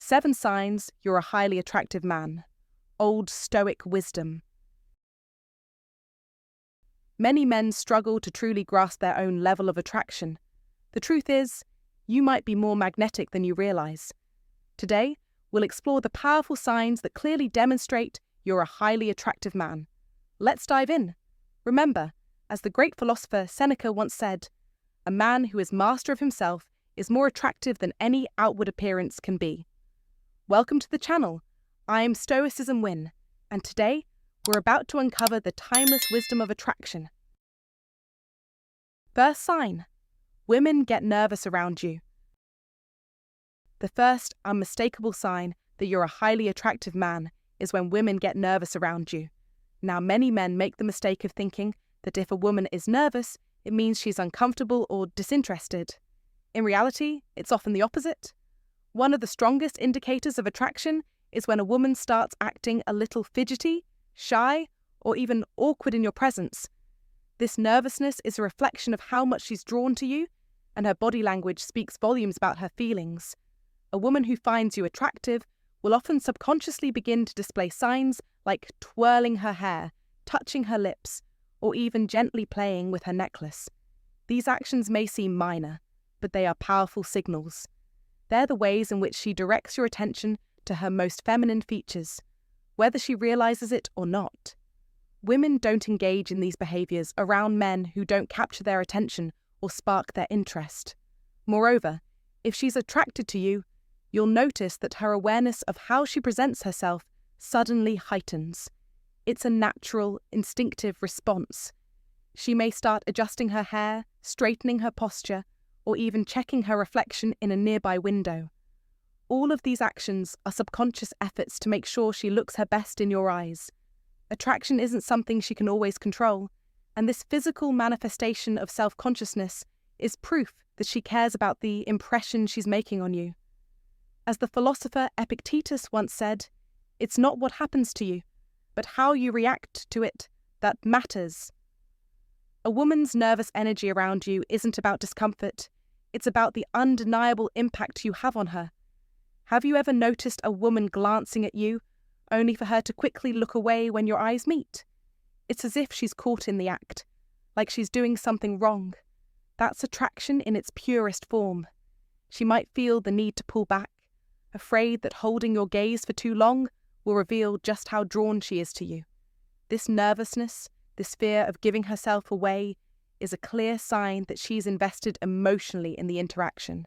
7 signs you're a highly attractive man. Old Stoic Wisdom. Many men struggle to truly grasp their own level of attraction. The truth is, you might be more magnetic than you realize. Today, we'll explore the powerful signs that clearly demonstrate you're a highly attractive man. Let's dive in. Remember, as the great philosopher Seneca once said, a man who is master of himself is more attractive than any outward appearance can be. Welcome to the channel. I'm Stoicismwin, and today we're about to uncover the timeless wisdom of attraction. First sign: women get nervous around you. The first unmistakable sign that you're a highly attractive man is when women get nervous around you. Now, many men make the mistake of thinking that if a woman is nervous, it means she's uncomfortable or disinterested. In reality, it's often the opposite. One of the strongest indicators of attraction is when a woman starts acting a little fidgety, shy, or even awkward in your presence. This nervousness is a reflection of how much she's drawn to you, and her body language speaks volumes about her feelings. A woman who finds you attractive will often subconsciously begin to display signs like twirling her hair, touching her lips, or even gently playing with her necklace. These actions may seem minor, but they are powerful signals. They're the ways in which she directs your attention to her most feminine features, whether she realizes it or not. Women don't engage in these behaviors around men who don't capture their attention or spark their interest. Moreover, if she's attracted to you, you'll notice that her awareness of how she presents herself suddenly heightens. It's a natural, instinctive response. She may start adjusting her hair, straightening her posture, or even checking her reflection in a nearby window. All of these actions are subconscious efforts to make sure she looks her best in your eyes. Attraction isn't something she can always control, and this physical manifestation of self-consciousness is proof that she cares about the impression she's making on you. As the philosopher Epictetus once said, "It's not what happens to you, but how you react to it that matters." A woman's nervous energy around you isn't about discomfort, it's about the undeniable impact you have on her. Have you ever noticed a woman glancing at you, only for her to quickly look away when your eyes meet? It's as if she's caught in the act, like she's doing something wrong. That's attraction in its purest form. She might feel the need to pull back, afraid that holding your gaze for too long will reveal just how drawn she is to you. This nervousness, this fear of giving herself away, is a clear sign that she's invested emotionally in the interaction.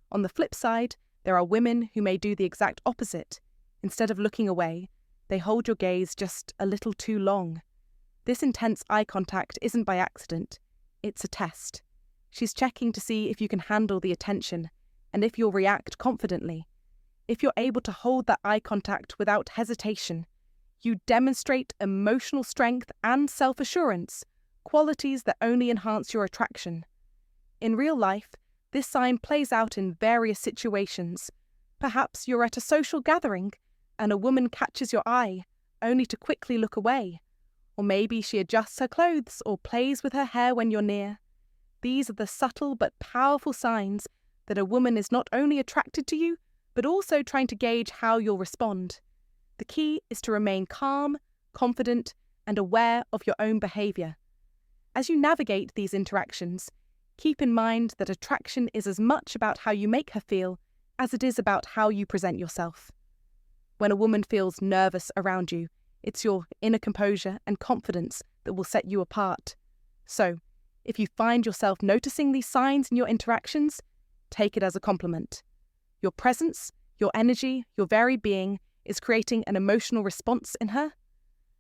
On the flip side, there are women who may do the exact opposite. Instead of looking away, they hold your gaze just a little too long. This intense eye contact isn't by accident, it's a test. She's checking to see if you can handle the attention, and if you'll react confidently. If you're able to hold that eye contact without hesitation, you demonstrate emotional strength and self-assurance, qualities that only enhance your attraction. In real life, this sign plays out in various situations. Perhaps you're at a social gathering and a woman catches your eye, only to quickly look away. Or maybe she adjusts her clothes or plays with her hair when you're near. These are the subtle but powerful signs that a woman is not only attracted to you, but also trying to gauge how you'll respond. The key is to remain calm, confident, and aware of your own behavior. As you navigate these interactions, keep in mind that attraction is as much about how you make her feel as it is about how you present yourself. When a woman feels nervous around you, it's your inner composure and confidence that will set you apart. So, if you find yourself noticing these signs in your interactions, take it as a compliment. Your presence, your energy, your very being is creating an emotional response in her.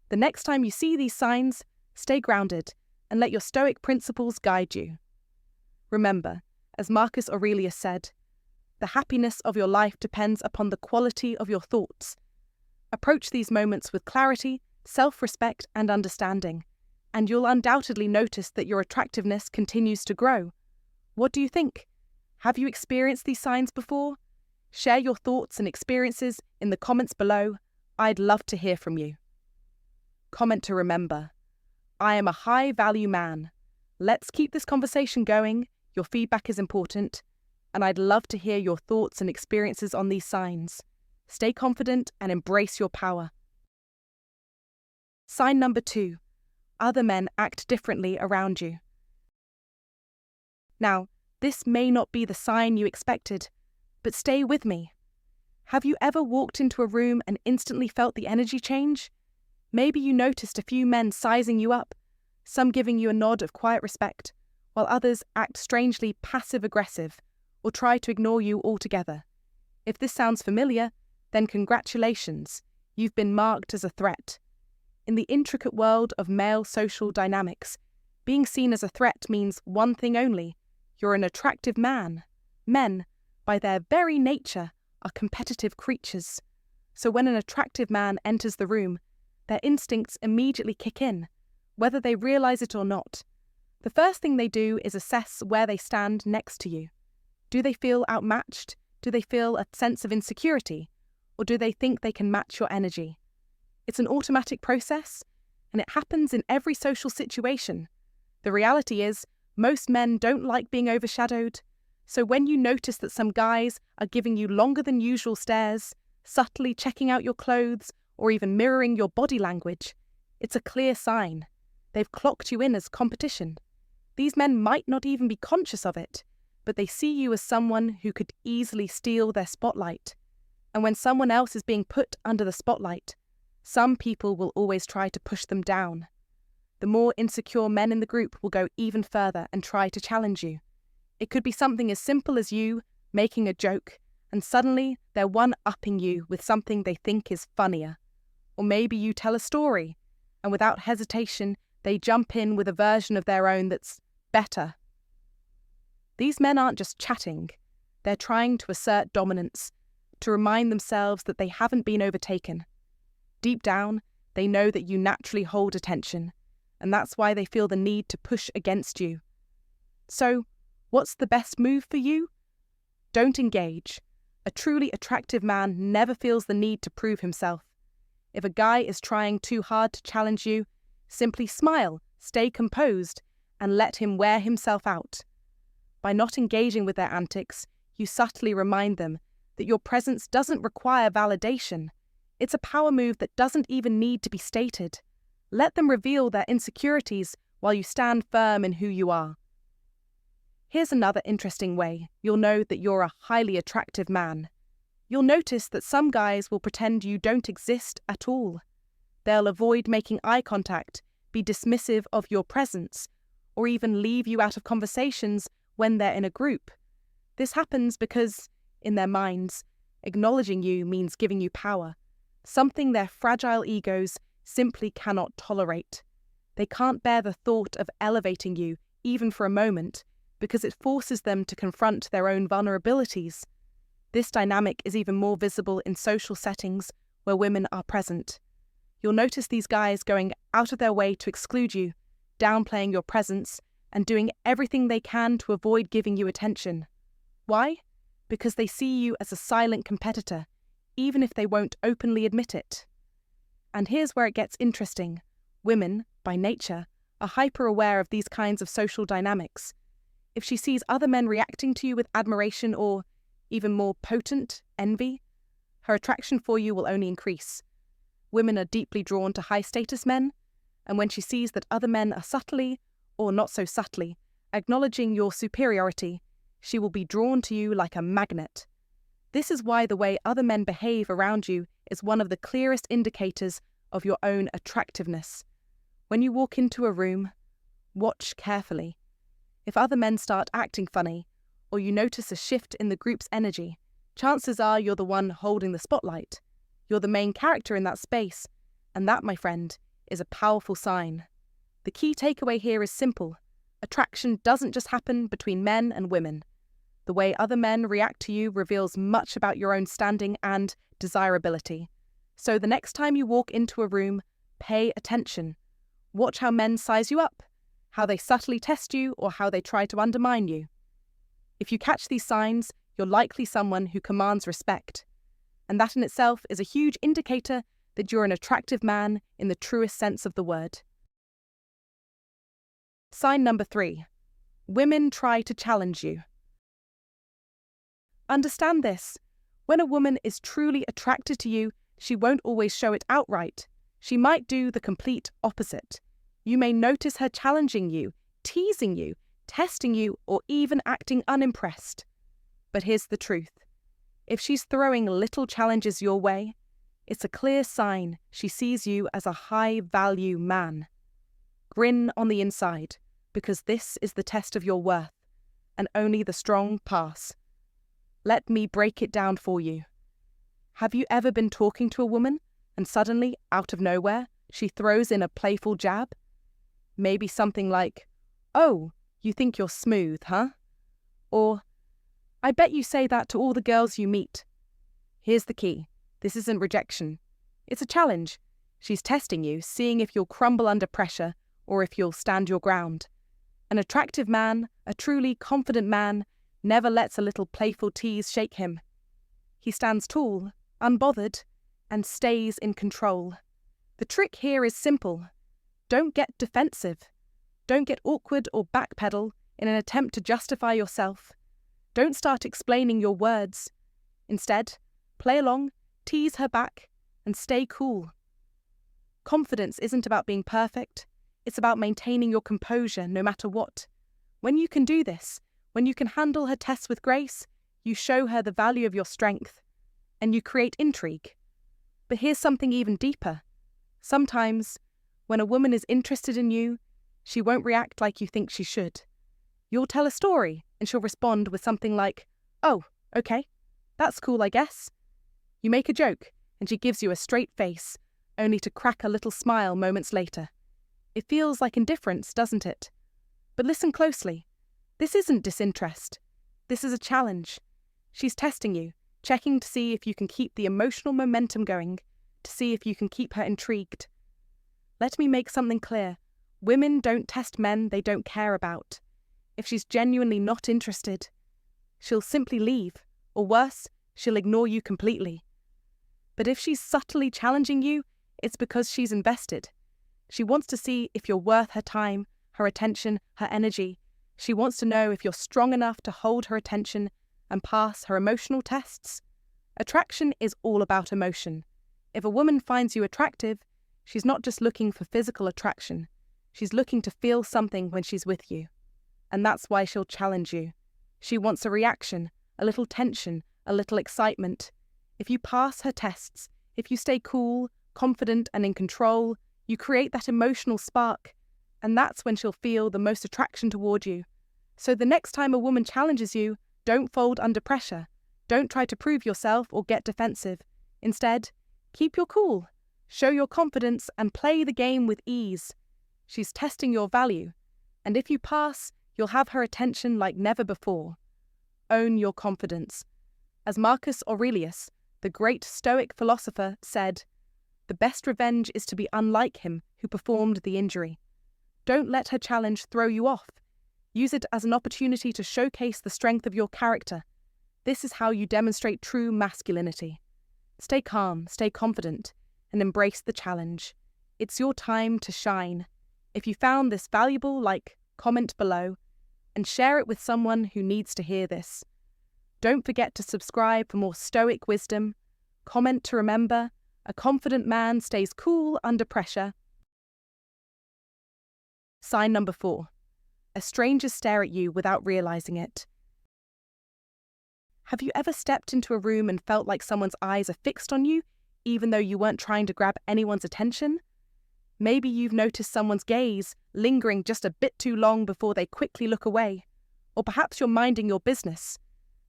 The next time you see these signs, stay grounded and let your Stoic principles guide you. Remember, as Marcus Aurelius said, the happiness of your life depends upon the quality of your thoughts. Approach these moments with clarity, self-respect, and understanding, and you'll undoubtedly notice that your attractiveness continues to grow. What do you think? Have you experienced these signs before? Share your thoughts and experiences in the comments below. I'd love to hear from you. Comment to remember: I am a high-value man. Let's keep this conversation going. Your feedback is important, and I'd love to hear your thoughts and experiences on these signs. Stay confident and embrace your power. Sign number 2. Other men act differently around you. Now, this may not be the sign you expected, but stay with me. Have you ever walked into a room and instantly felt the energy change? Maybe you noticed a few men sizing you up, some giving you a nod of quiet respect, while others act strangely passive-aggressive or try to ignore you altogether. If this sounds familiar, then congratulations, you've been marked as a threat. In the intricate world of male social dynamics, being seen as a threat means one thing only: you're an attractive man. Men, by their very nature, are competitive creatures. So when an attractive man enters the room, their instincts immediately kick in, whether they realize it or not. The first thing they do is assess where they stand next to you. Do they feel outmatched? Do they feel a sense of insecurity? Or do they think they can match your energy? It's an automatic process, and it happens in every social situation. The reality is, most men don't like being overshadowed. So when you notice that some guys are giving you longer than usual stares, subtly checking out your clothes, or even mirroring your body language, it's a clear sign. They've clocked you in as competition. These men might not even be conscious of it, but they see you as someone who could easily steal their spotlight. And when someone else is being put under the spotlight, some people will always try to push them down. The more insecure men in the group will go even further and try to challenge you. It could be something as simple as you making a joke, and suddenly they're one-upping you with something they think is funnier. Or maybe you tell a story, and without hesitation, they jump in with a version of their own that's better. These men aren't just chatting, they're trying to assert dominance, to remind themselves that they haven't been overtaken. Deep down, they know that you naturally hold attention, and that's why they feel the need to push against you. So, what's the best move for you? Don't engage. A truly attractive man never feels the need to prove himself. If a guy is trying too hard to challenge you, simply smile, stay composed, and let him wear himself out. By not engaging with their antics, you subtly remind them that your presence doesn't require validation. It's a power move that doesn't even need to be stated. Let them reveal their insecurities while you stand firm in who you are. Here's another interesting way you'll know that you're a highly attractive man. You'll notice that some guys will pretend you don't exist at all. They'll avoid making eye contact, be dismissive of your presence, or even leave you out of conversations when they're in a group. This happens because, in their minds, acknowledging you means giving you power, something their fragile egos simply cannot tolerate. They can't bear the thought of elevating you, even for a moment, because it forces them to confront their own vulnerabilities. This dynamic is even more visible in social settings where women are present. You'll notice these guys going out of their way to exclude you, downplaying your presence, and doing everything they can to avoid giving you attention. Why? Because they see you as a silent competitor, even if they won't openly admit it. And here's where it gets interesting. Women, by nature, are hyper-aware of these kinds of social dynamics. If she sees other men reacting to you with admiration or, even more potent, envy, her attraction for you will only increase. Women are deeply drawn to high-status men, and when she sees that other men are subtly, or not so subtly, acknowledging your superiority, she will be drawn to you like a magnet. This is why the way other men behave around you is one of the clearest indicators of your own attractiveness. When you walk into a room, watch carefully. If other men start acting funny, or you notice a shift in the group's energy, chances are you're the one holding the spotlight. You're the main character in that space, and that, my friend, is a powerful sign. The key takeaway here is simple. Attraction doesn't just happen between men and women. The way other men react to you reveals much about your own standing and desirability. So the next time you walk into a room, pay attention. Watch how men size you up, how they subtly test you, or how they try to undermine you. If you catch these signs, you're likely someone who commands respect. And that in itself is a huge indicator that you're an attractive man in the truest sense of the word. Sign number 3. Women try to challenge you. Understand this. When a woman is truly attracted to you, she won't always show it outright. She might do the complete opposite. You may notice her challenging you, teasing you, testing you, or even acting unimpressed. But here's the truth. If she's throwing little challenges your way, it's a clear sign she sees you as a high-value man. Grin on the inside, because this is the test of your worth, and only the strong pass. Let me break it down for you. Have you ever been talking to a woman, and suddenly, out of nowhere, she throws in a playful jab? Maybe something like, "Oh, you think you're smooth, huh?" Or, "I bet you say that to all the girls you meet." Here's the key. This isn't rejection. It's a challenge. She's testing you, seeing if you'll crumble under pressure or if you'll stand your ground. An attractive man, a truly confident man, never lets a little playful tease shake him. He stands tall, unbothered, and stays in control. The trick here is simple. Don't get defensive. Don't get awkward or backpedal in an attempt to justify yourself. Don't start explaining your words. Instead, play along, tease her back, and stay cool. Confidence isn't about being perfect. It's about maintaining your composure no matter what. When you can do this, when you can handle her tests with grace, you show her the value of your strength, and you create intrigue. But here's something even deeper. Sometimes, when a woman is interested in you, she won't react like you think she should. You'll tell a story, and she'll respond with something like, "Oh, okay, that's cool, I guess." You make a joke, and she gives you a straight face, only to crack a little smile moments later. It feels like indifference, doesn't it? But listen closely. This isn't disinterest. This is a challenge. She's testing you, checking to see if you can keep the emotional momentum going, to see if you can keep her intrigued. Let me make something clear. Women don't test men they don't care about. If she's genuinely not interested, she'll simply leave, or worse, she'll ignore you completely. But if she's subtly challenging you, it's because she's invested. She wants to see if you're worth her time, her attention, her energy. She wants to know if you're strong enough to hold her attention and pass her emotional tests. Attraction is all about emotion. If a woman finds you attractive, she's not just looking for physical attraction. She's looking to feel something when she's with you. And that's why she'll challenge you. She wants a reaction, a little tension, a little excitement. If you pass her tests, if you stay cool, confident, and in control, you create that emotional spark, and that's when she'll feel the most attraction toward you. So the next time a woman challenges you, don't fold under pressure. Don't try to prove yourself or get defensive. Instead, keep your cool, show your confidence, and play the game with ease. She's testing your value, and if you pass, you'll have her attention like never before. Own your confidence. As Marcus Aurelius, the great Stoic philosopher, said, "The best revenge is to be unlike him who performed the injury." Don't let her challenge throw you off. Use it as an opportunity to showcase the strength of your character. This is how you demonstrate true masculinity. Stay calm, stay confident, and embrace the challenge. It's your time to shine. If you found this valuable, comment below, and share it with someone who needs to hear this. Don't forget to subscribe for more Stoic wisdom. Comment to remember, a confident man stays cool under pressure. Sign number 4. A stranger stare at you without realizing it. Have you ever stepped into a room and felt like someone's eyes are fixed on you, even though you weren't trying to grab anyone's attention? Maybe you've noticed someone's gaze lingering just a bit too long before they quickly look away. Or perhaps you're minding your business,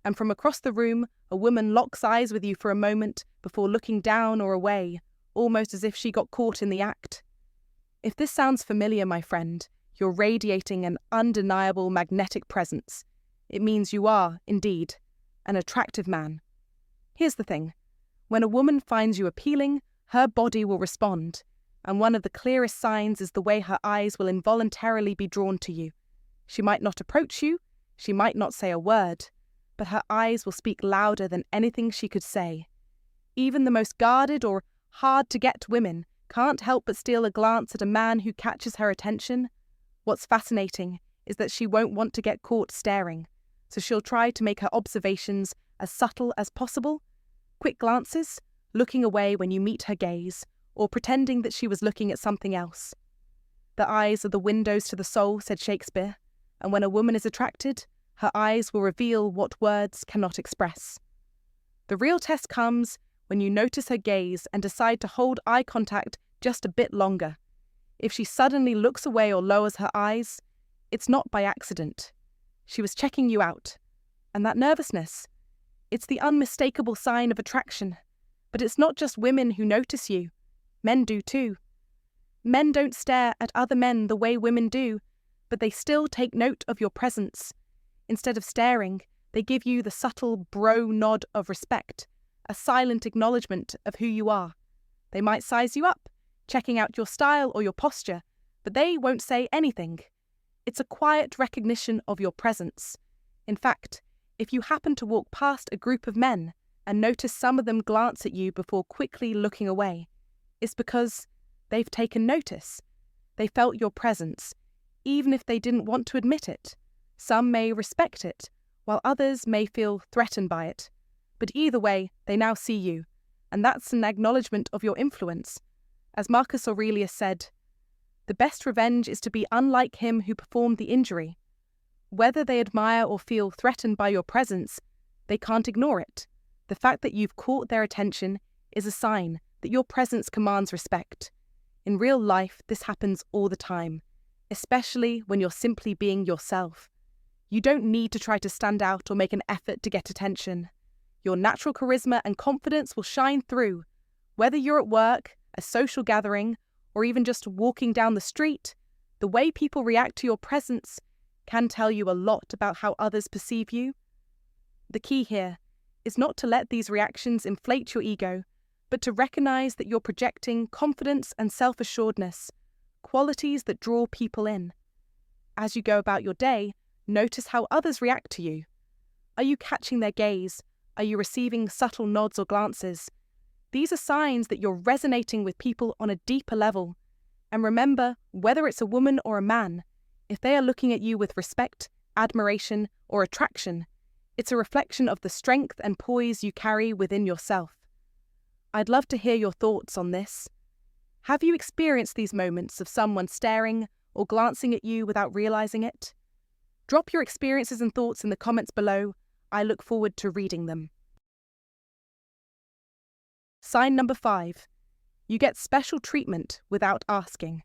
and from across the room, a woman locks eyes with you for a moment before looking down or away, almost as if she got caught in the act. If this sounds familiar, my friend, you're radiating an undeniable magnetic presence. It means you are, indeed, an attractive man. Here's the thing. When a woman finds you appealing, her body will respond, and one of the clearest signs is the way her eyes will involuntarily be drawn to you. She might not approach you, she might not say a word, but her eyes will speak louder than anything she could say. Even the most guarded or hard-to-get women can't help but steal a glance at a man who catches her attention. What's fascinating is that she won't want to get caught staring, so she'll try to make her observations as subtle as possible. Quick glances, looking away when you meet her gaze, or pretending that she was looking at something else. The eyes are the windows to the soul, said Shakespeare, and when a woman is attracted, her eyes will reveal what words cannot express. The real test comes when you notice her gaze and decide to hold eye contact just a bit longer. If she suddenly looks away or lowers her eyes, it's not by accident. She was checking you out. And that nervousness, it's the unmistakable sign of attraction. But it's not just women who notice you. Men do too. Men don't stare at other men the way women do, but they still take note of your presence. Instead of staring, they give you the subtle bro nod of respect, a silent acknowledgement of who you are. They might size you up, checking out your style or your posture, but they won't say anything. It's a quiet recognition of your presence. In fact, if you happen to walk past a group of men and notice some of them glance at you before quickly looking away, it's because they've taken notice. They felt your presence, even if they didn't want to admit it. Some may respect it, while others may feel threatened by it. But either way, they now see you, and that's an acknowledgement of your influence. As Marcus Aurelius said, "The best revenge is to be unlike him who performed the injury." Whether they admire or feel threatened by your presence, they can't ignore it. The fact that you've caught their attention is a sign that your presence commands respect. In real life, this happens all the time, especially when you're simply being yourself. You don't need to try to stand out or make an effort to get attention. Your natural charisma and confidence will shine through. Whether you're at work, a social gathering, or even just walking down the street, the way people react to your presence can tell you a lot about how others perceive you. The key here is not to let these reactions inflate your ego, but to recognize that you're projecting confidence and self-assuredness, qualities that draw people in. As you go about your day, notice how others react to you. Are you catching their gaze? Are you receiving subtle nods or glances? These are signs that you're resonating with people on a deeper level. And remember, whether it's a woman or a man, if they are looking at you with respect, admiration, or attraction, it's a reflection of the strength and poise you carry within yourself. I'd love to hear your thoughts on this. Have you experienced these moments of someone staring or glancing at you without realizing it? Drop your experiences and thoughts in the comments below. I look forward to reading them. Sign number 5. You get special treatment without asking.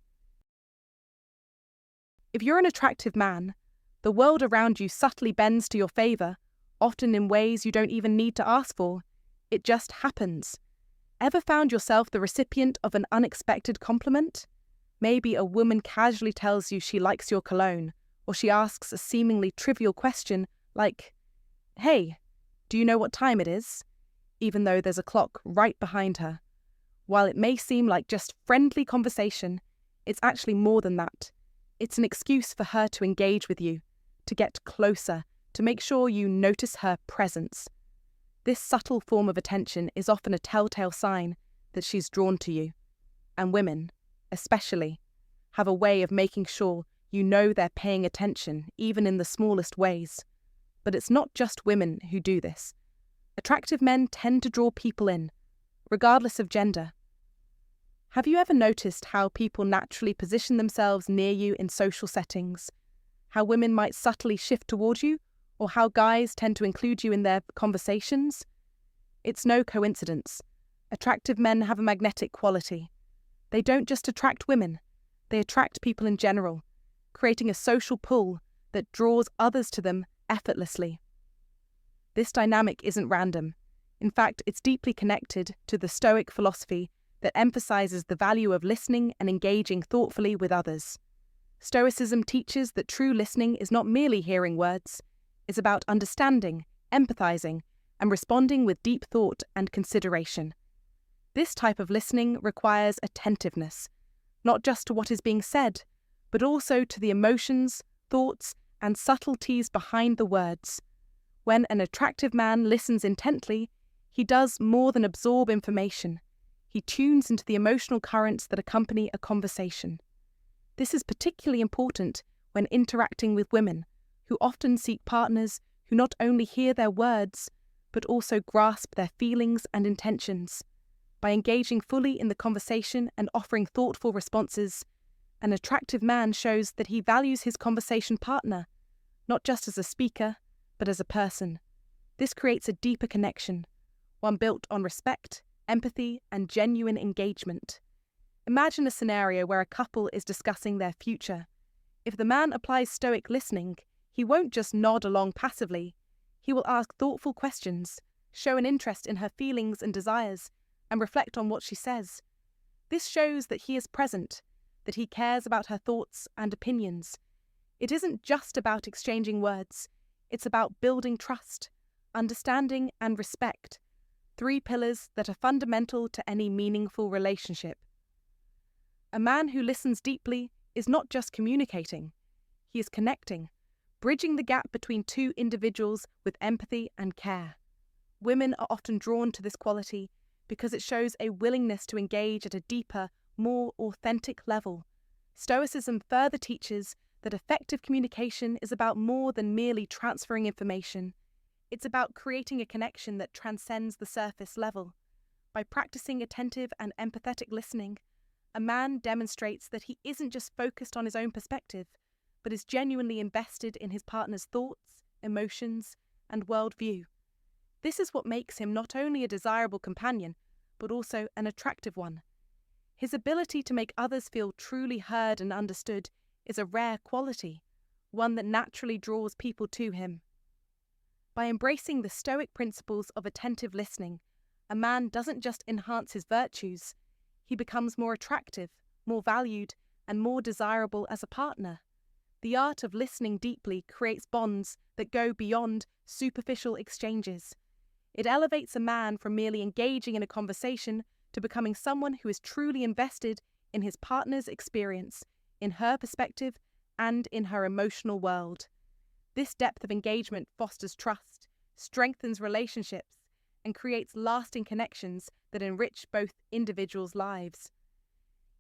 If you're an attractive man, the world around you subtly bends to your favor, often in ways you don't even need to ask for. It just happens. Ever found yourself the recipient of an unexpected compliment? Maybe a woman casually tells you she likes your cologne, or she asks a seemingly trivial question like, "Hey, do you know what time it is?" even though there's a clock right behind her. While it may seem like just friendly conversation, it's actually more than that. It's an excuse for her to engage with you, to get closer, to make sure you notice her presence. This subtle form of attention is often a telltale sign that she's drawn to you. And women, especially, have a way of making sure you know they're paying attention, even in the smallest ways. But it's not just women who do this. Attractive men tend to draw people in, regardless of gender. Have you ever noticed how people naturally position themselves near you in social settings? How women might subtly shift toward you, or how guys tend to include you in their conversations? It's no coincidence. Attractive men have a magnetic quality. They don't just attract women, they attract people in general, creating a social pull that draws others to them effortlessly. This dynamic isn't random. In fact, it's deeply connected to the Stoic philosophy that emphasizes the value of listening and engaging thoughtfully with others. Stoicism teaches that true listening is not merely hearing words. It's about understanding, empathizing, and responding with deep thought and consideration. This type of listening requires attentiveness, not just to what is being said, but also to the emotions, thoughts, and subtleties behind the words. When an attractive man listens intently, he does more than absorb information. He tunes into the emotional currents that accompany a conversation. This is particularly important when interacting with women, who often seek partners who not only hear their words, but also grasp their feelings and intentions. By engaging fully in the conversation and offering thoughtful responses, an attractive man shows that he values his conversation partner, not just as a speaker, but as a person. This creates a deeper connection, one built on respect, empathy, and genuine engagement. Imagine a scenario where a couple is discussing their future. If the man applies Stoic listening, he won't just nod along passively. He will ask thoughtful questions, show an interest in her feelings and desires, and reflect on what she says. This shows that he is present, that he cares about her thoughts and opinions. It isn't just about exchanging words, it's about building trust, understanding, and respect, 3 pillars that are fundamental to any meaningful relationship. A man who listens deeply is not just communicating, he is connecting, bridging the gap between 2 individuals with empathy and care. Women are often drawn to this quality because it shows a willingness to engage at a deeper, more authentic level. Stoicism further teaches that effective communication is about more than merely transferring information. It's about creating a connection that transcends the surface level. By practicing attentive and empathetic listening, a man demonstrates that he isn't just focused on his own perspective, but is genuinely invested in his partner's thoughts, emotions, and worldview. This is what makes him not only a desirable companion, but also an attractive one. His ability to make others feel truly heard and understood is a rare quality, one that naturally draws people to him. By embracing the Stoic principles of attentive listening, a man doesn't just enhance his virtues, he becomes more attractive, more valued, and more desirable as a partner. The art of listening deeply creates bonds that go beyond superficial exchanges. It elevates a man from merely engaging in a conversation to becoming someone who is truly invested in his partner's experience, in her perspective, and in her emotional world. This depth of engagement fosters trust, strengthens relationships, and creates lasting connections that enrich both individuals' lives.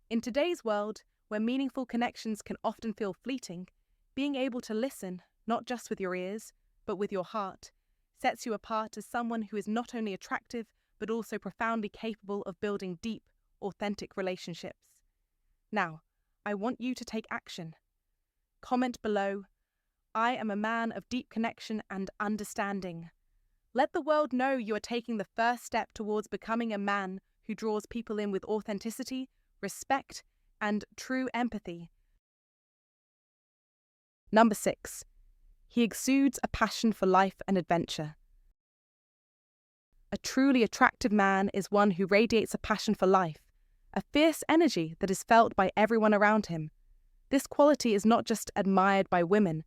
In today's world, where meaningful connections can often feel fleeting, being able to listen, not just with your ears, but with your heart, sets you apart as someone who is not only attractive, but also profoundly capable of building deep, authentic relationships. Now, I want you to take action. Comment below, "I am a man of deep connection and understanding." Let the world know you are taking the first step towards becoming a man who draws people in with authenticity, respect, and true empathy. Number 6. He exudes a passion for life and adventure. A truly attractive man is one who radiates a passion for life, a fierce energy that is felt by everyone around him. This quality is not just admired by women,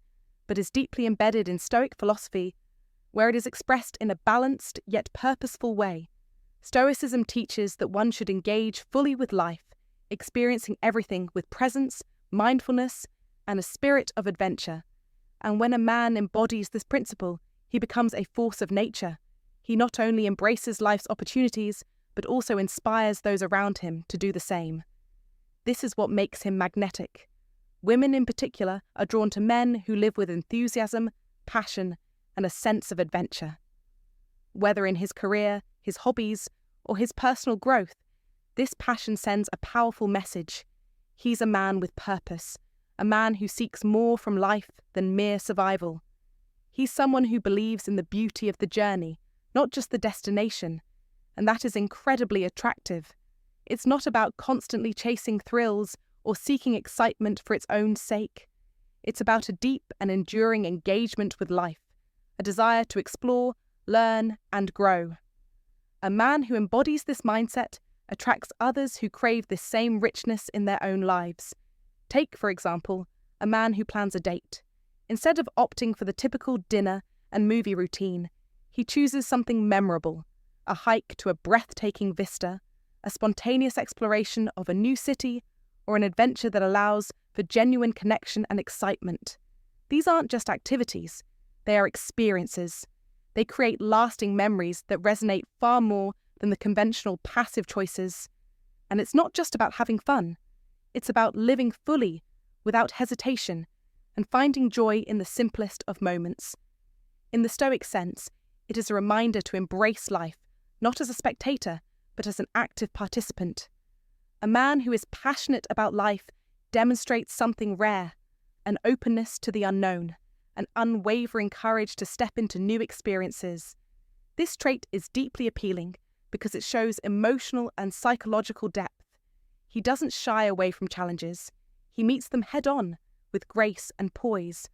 but is deeply embedded in Stoic philosophy, where it is expressed in a balanced yet purposeful way. Stoicism teaches that one should engage fully with life, experiencing everything with presence, mindfulness, and a spirit of adventure. And when a man embodies this principle, he becomes a force of nature. He not only embraces life's opportunities, but also inspires those around him to do the same. This is what makes him magnetic. Women in particular are drawn to men who live with enthusiasm, passion, and a sense of adventure. Whether in his career, his hobbies, or his personal growth, this passion sends a powerful message. He's a man with purpose, a man who seeks more from life than mere survival. He's someone who believes in the beauty of the journey, not just the destination, and that is incredibly attractive. It's not about constantly chasing thrills or seeking excitement for its own sake. It's about a deep and enduring engagement with life, a desire to explore, learn, and grow. A man who embodies this mindset attracts others who crave this same richness in their own lives. Take, for example, a man who plans a date. Instead of opting for the typical dinner and movie routine, he chooses something memorable, a hike to a breathtaking vista, a spontaneous exploration of a new city, or an adventure that allows for genuine connection and excitement. These aren't just activities, they are experiences. They create lasting memories that resonate far more than the conventional passive choices. And it's not just about having fun, it's about living fully, without hesitation, and finding joy in the simplest of moments. In the Stoic sense, It is a reminder to embrace life, not as a spectator, but as an active participant. A man who is passionate about life demonstrates something rare, an openness to the unknown, an unwavering courage to step into new experiences. This trait is deeply appealing because it shows emotional and psychological depth. He doesn't shy away from challenges. He meets them head-on, with grace and poise.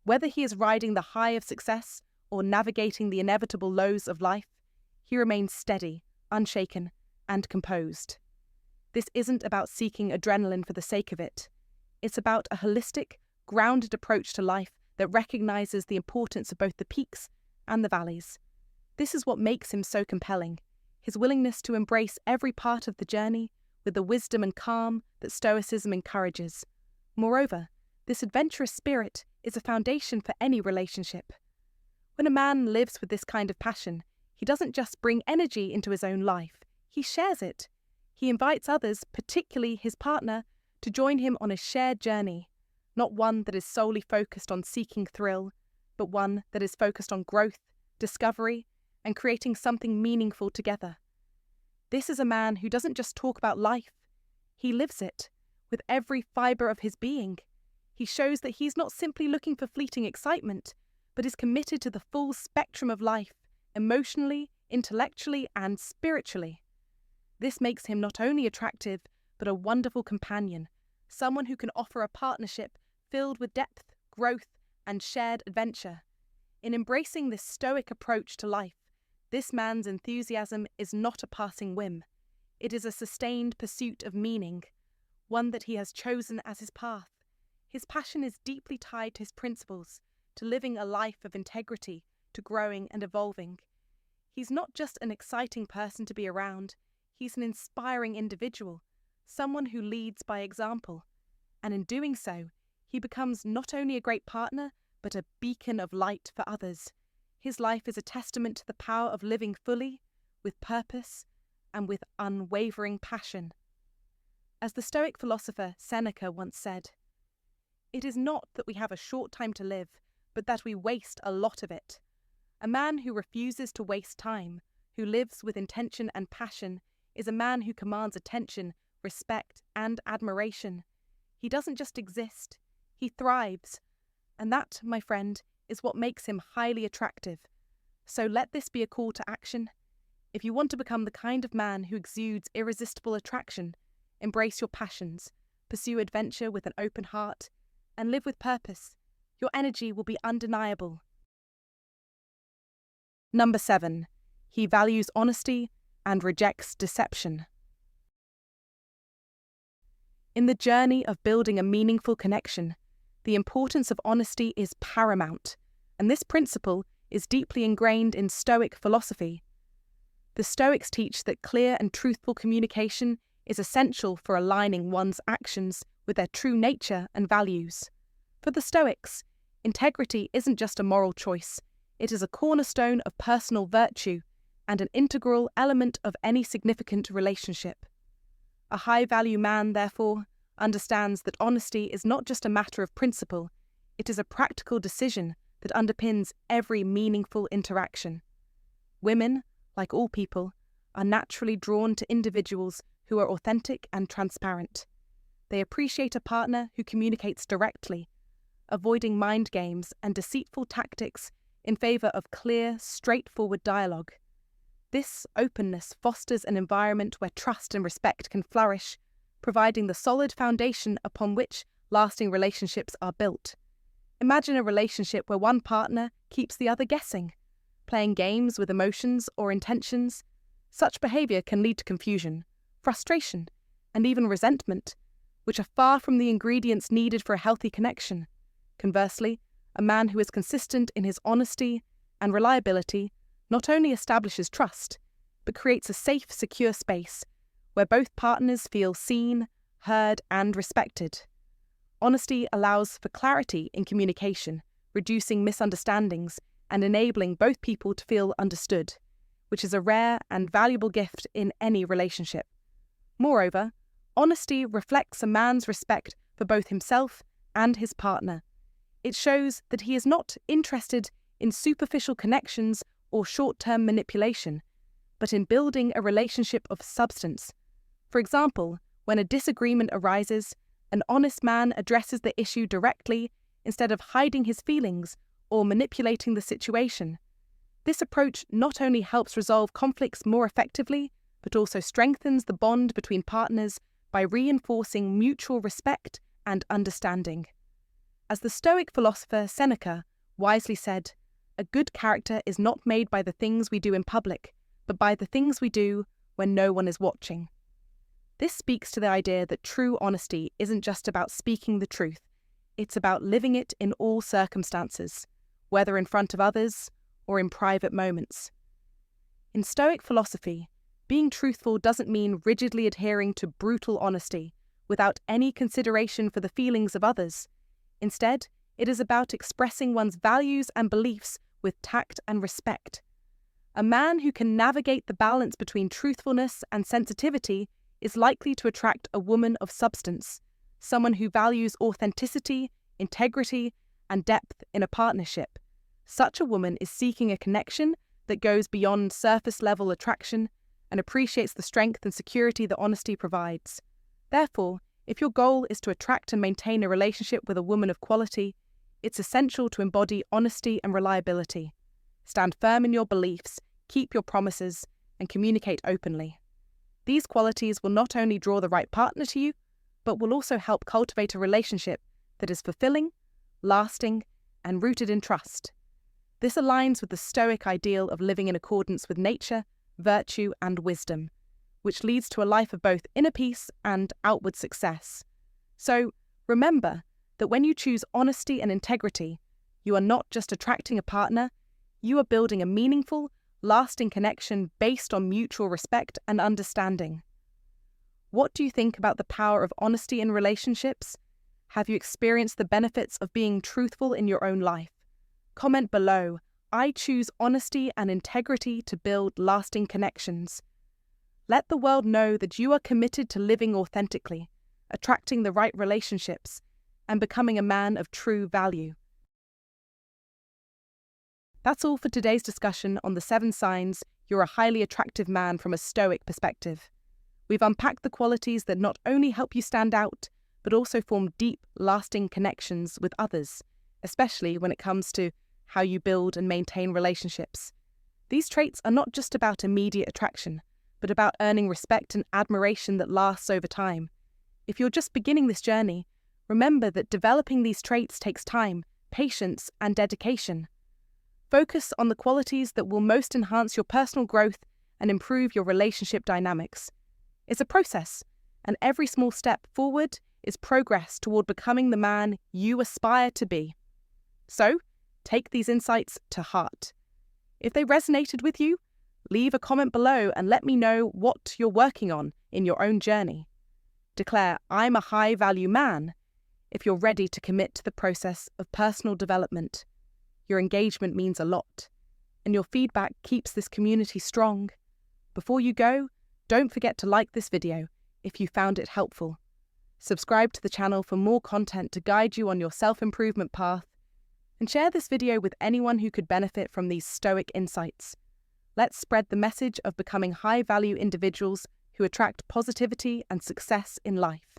Whether he is riding the high of success or navigating the inevitable lows of life, he remains steady, unshaken, and composed. This isn't about seeking adrenaline for the sake of it. It's about a holistic, grounded approach to life that recognizes the importance of both the peaks and the valleys. This is what makes him so compelling, his willingness to embrace every part of the journey with the wisdom and calm that Stoicism encourages. Moreover, this adventurous spirit is a foundation for any relationship. When a man lives with this kind of passion, he doesn't just bring energy into his own life, he shares it. He invites others, particularly his partner, to join him on a shared journey, not one that is solely focused on seeking thrill, but one that is focused on growth, discovery, and creating something meaningful together. This is a man who doesn't just talk about life, he lives it, with every fibre of his being. He shows that he's not simply looking for fleeting excitement, but is committed to the full spectrum of life, emotionally, intellectually, and spiritually. This makes him not only attractive, but a wonderful companion, someone who can offer a partnership filled with depth, growth, and shared adventure. In embracing this stoic approach to life, this man's enthusiasm is not a passing whim. It is a sustained pursuit of meaning, one that he has chosen as his path. His passion is deeply tied to his principles, to living a life of integrity, to growing and evolving. He's not just an exciting person to be around, he's an inspiring individual, someone who leads by example. And in doing so, he becomes not only a great partner, but a beacon of light for others. His life is a testament to the power of living fully, with purpose, and with unwavering passion. As the Stoic philosopher Seneca once said, "It is not that we have a short time to live, but that we waste a lot of it." A man who refuses to waste time, who lives with intention and passion, is a man who commands attention, respect, and admiration. He doesn't just exist, he thrives. And that, my friend, is what makes him highly attractive. So let this be a call to action. If you want to become the kind of man who exudes irresistible attraction, embrace your passions, pursue adventure with an open heart, and live with purpose, your energy will be undeniable. Number 7. He values honesty and rejects deception. In the journey of building a meaningful connection, the importance of honesty is paramount, and this principle is deeply ingrained in Stoic philosophy. The Stoics teach that clear and truthful communication is essential for aligning one's actions with their true nature and values. For the Stoics, integrity isn't just a moral choice, it is a cornerstone of personal virtue and an integral element of any significant relationship. A high-value man, therefore, understands that honesty is not just a matter of principle, it is a practical decision that underpins every meaningful interaction. Women, like all people, are naturally drawn to individuals who are authentic and transparent. They appreciate a partner who communicates directly, avoiding mind games and deceitful tactics in favour of clear, straightforward dialogue. This openness fosters an environment where trust and respect can flourish, providing the solid foundation upon which lasting relationships are built. Imagine a relationship where one partner keeps the other guessing, playing games with emotions or intentions. Such behaviour can lead to confusion, frustration, and even resentment, which are far from the ingredients needed for a healthy connection. Conversely, a man who is consistent in his honesty and reliability not only establishes trust, but creates a safe, secure space where both partners feel seen, heard, and respected. Honesty allows for clarity in communication, reducing misunderstandings and enabling both people to feel understood, which is a rare and valuable gift in any relationship. Moreover, honesty reflects a man's respect for both himself and his partner. It shows that he is not interested in superficial connections or short-term manipulation, but in building a relationship of substance. For example, when a disagreement arises, an honest man addresses the issue directly instead of hiding his feelings or manipulating the situation. This approach not only helps resolve conflicts more effectively, but also strengthens the bond between partners by reinforcing mutual respect and understanding. As the Stoic philosopher Seneca wisely said, "A good character is not made by the things we do in public, but by the things we do when no one is watching." This speaks to the idea that true honesty isn't just about speaking the truth, it's about living it in all circumstances, whether in front of others or in private moments. In Stoic philosophy, being truthful doesn't mean rigidly adhering to brutal honesty without any consideration for the feelings of others. Instead, it is about expressing one's values and beliefs with tact and respect. A man who can navigate the balance between truthfulness and sensitivity is likely to attract a woman of substance, someone who values authenticity, integrity, and depth in a partnership. Such a woman is seeking a connection that goes beyond surface-level attraction and appreciates the strength and security that honesty provides. Therefore, if your goal is to attract and maintain a relationship with a woman of quality, it's essential to embody honesty and reliability. Stand firm in your beliefs, keep your promises, and communicate openly. These qualities will not only draw the right partner to you, but will also help cultivate a relationship that is fulfilling, lasting, and rooted in trust. This aligns with the Stoic ideal of living in accordance with nature, virtue, and wisdom, which leads to a life of both inner peace and outward success. So, remember that when you choose honesty and integrity, you are not just attracting a partner, you are building a meaningful, lasting connection based on mutual respect and understanding. What do you think about the power of honesty in relationships? Have you experienced the benefits of being truthful in your own life? Comment below. I choose honesty and integrity to build lasting connections. Let the world know that you are committed to living authentically, attracting the right relationships, and becoming a man of true value. That's all for today's discussion on the 7 signs you're a highly attractive man from a Stoic perspective. We've unpacked the qualities that not only help you stand out, but also form deep, lasting connections with others, especially when it comes to how you build and maintain relationships. These traits are not just about immediate attraction, but about earning respect and admiration that lasts over time. If you're just beginning this journey, remember that developing these traits takes time, patience, and dedication. Focus on the qualities that will most enhance your personal growth and improve your relationship dynamics. It's a process, and every small step forward is progress toward becoming the man you aspire to be. So, take these insights to heart. If they resonated with you, leave a comment below and let me know what you're working on in your own journey. Declare, "I'm a high-value man," if you're ready to commit to the process of personal development. Your engagement means a lot, and your feedback keeps this community strong. Before you go, don't forget to like this video if you found it helpful. Subscribe to the channel for more content to guide you on your self-improvement path, and share this video with anyone who could benefit from these Stoic insights. Let's spread the message of becoming high-value individuals who attract positivity and success in life.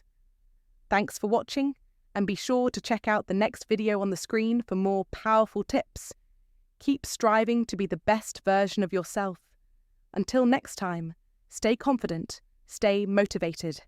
Thanks for watching, and be sure to check out the next video on the screen for more powerful tips. Keep striving to be the best version of yourself. Until next time, stay confident, stay motivated.